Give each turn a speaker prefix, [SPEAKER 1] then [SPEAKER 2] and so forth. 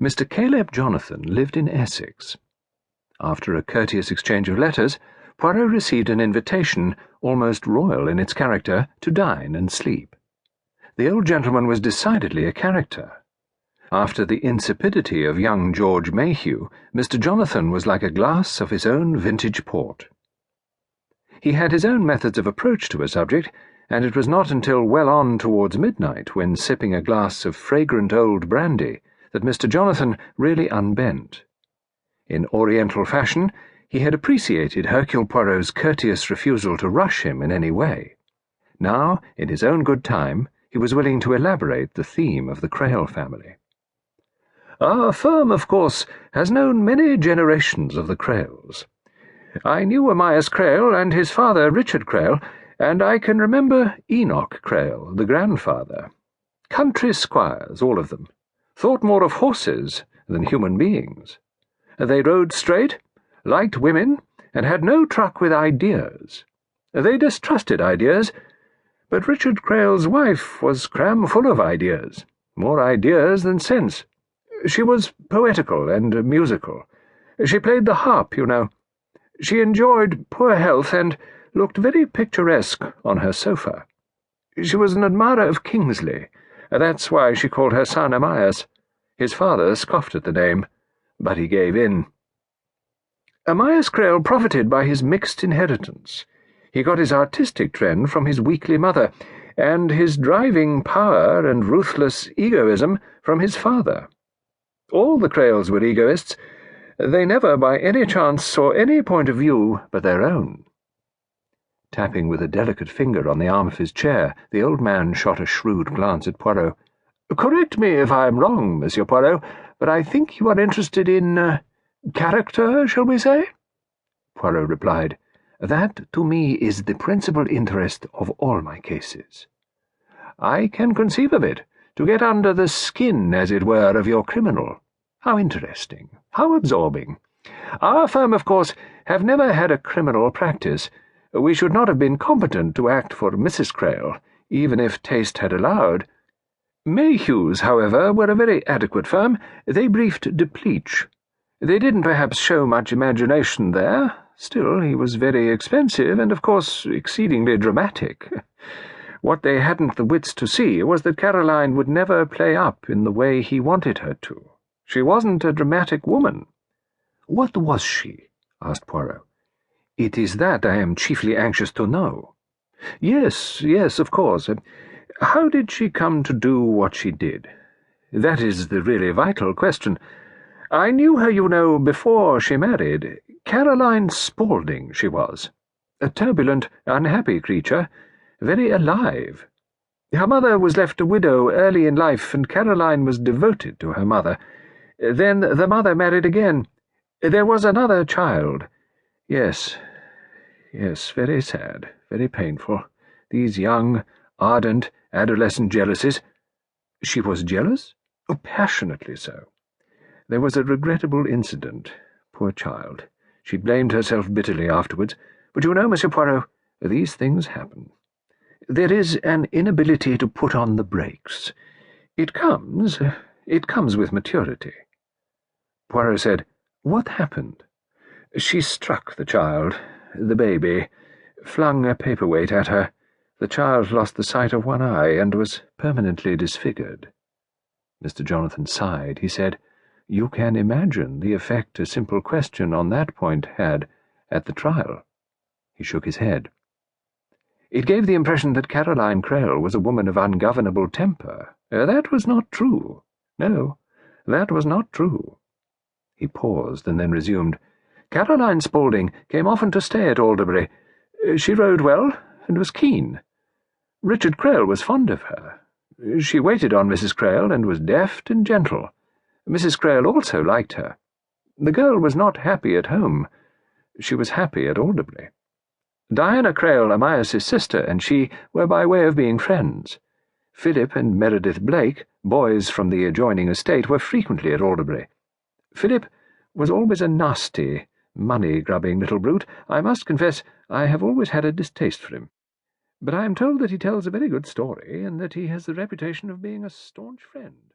[SPEAKER 1] Mr. Caleb Jonathan lived in Essex. After a courteous exchange of letters, Poirot received an invitation, almost royal in its character, to dine and sleep. The old gentleman was decidedly a character. After the insipidity of young George Mayhew, Mr. Jonathan was like a glass of his own vintage port. He had his own methods of approach to a subject, and it was not until well on towards midnight, when sipping a glass of fragrant old brandy, that Mr. Jonathan really unbent. In Oriental fashion, he had appreciated Hercule Poirot's courteous refusal to rush him in any way. Now, in his own good time, he was willing to elaborate the theme of the Crale family. "Our firm, of course, has known many generations of the Crales. I knew Amias Crale and his father Richard Crale, and I can remember Enoch Crale, the grandfather. Country squires, all of them. Thought more of horses than human beings. They rode straight, liked women, and had no truck with ideas. They distrusted ideas, but Richard Crale's wife was cram-full of ideas, more ideas than sense. She was poetical and musical. She played the harp, you know. She enjoyed poor health and looked very picturesque on her sofa. She was an admirer of Kingsley. That's why she called her son Amias. His father scoffed at the name, but he gave in. Amias Crale profited by his mixed inheritance. He got his artistic trend from his weakly mother, and his driving power and ruthless egoism from his father. All the Crales were egoists. They never by any chance saw any point of view but their own." Tapping with a delicate finger on the arm of his chair, the old man shot a shrewd glance at Poirot. "Correct me if I am wrong, Monsieur Poirot, but I think you are interested in, character, shall we say?" Poirot replied, "That, to me, is the principal interest of all my cases." "I can conceive of it, to get under the skin, as it were, of your criminal. How interesting, how absorbing. Our firm, of course, have never had a criminal practice. We should not have been competent to act for Mrs. Crale, even if taste had allowed. Mayhews, however, were a very adequate firm. They briefed Depleach. They didn't perhaps show much imagination there. Still, he was very expensive and, of course, exceedingly dramatic. What they hadn't the wits to see was that Caroline would never play up in the way he wanted her to. She wasn't a dramatic woman." "What was she?" asked Poirot. "It is that I am chiefly anxious to know." Yes, of course. How did she come to do what she did? That is the really vital question. I knew her, you know, before she married. Caroline Spaulding, she was. A turbulent, unhappy creature, very alive. Her mother was left a widow early in life, and Caroline was devoted to her mother. Then the mother married again. There was another child. Yes, very sad, very painful. These young, ardent, adolescent jealousies. She was jealous? Oh, passionately so. There was a regrettable incident. Poor child. She blamed herself bitterly afterwards. But you know, Monsieur Poirot, these things happen. There is an inability to put on the brakes. It comes with maturity." Poirot said, "What happened?" "She struck the child, the baby, flung a paperweight at her. The child lost the sight of one eye and was permanently disfigured." Mr. Jonathan sighed. He said, "You can imagine the effect a simple question on that point had at the trial." He shook his head. "It gave the impression that Caroline Crale was a woman of ungovernable temper. That was not true. No, that was not true." He paused and then resumed. "Caroline Spaulding came often to stay at Alderbury. She rode well and was keen. Richard Crale was fond of her. She waited on Mrs. Crale and was deft and gentle. Mrs. Crale also liked her. The girl was not happy at home. She was happy at Alderbury. Diana Crale, Amias's sister, and she were by way of being friends. Philip and Meredith Blake, boys from the adjoining estate, were frequently at Alderbury. Philip was always a nasty, money-grubbing little brute. I must confess I have always had a distaste for him. But I am told that he tells a very good story, and that he has the reputation of being a staunch friend."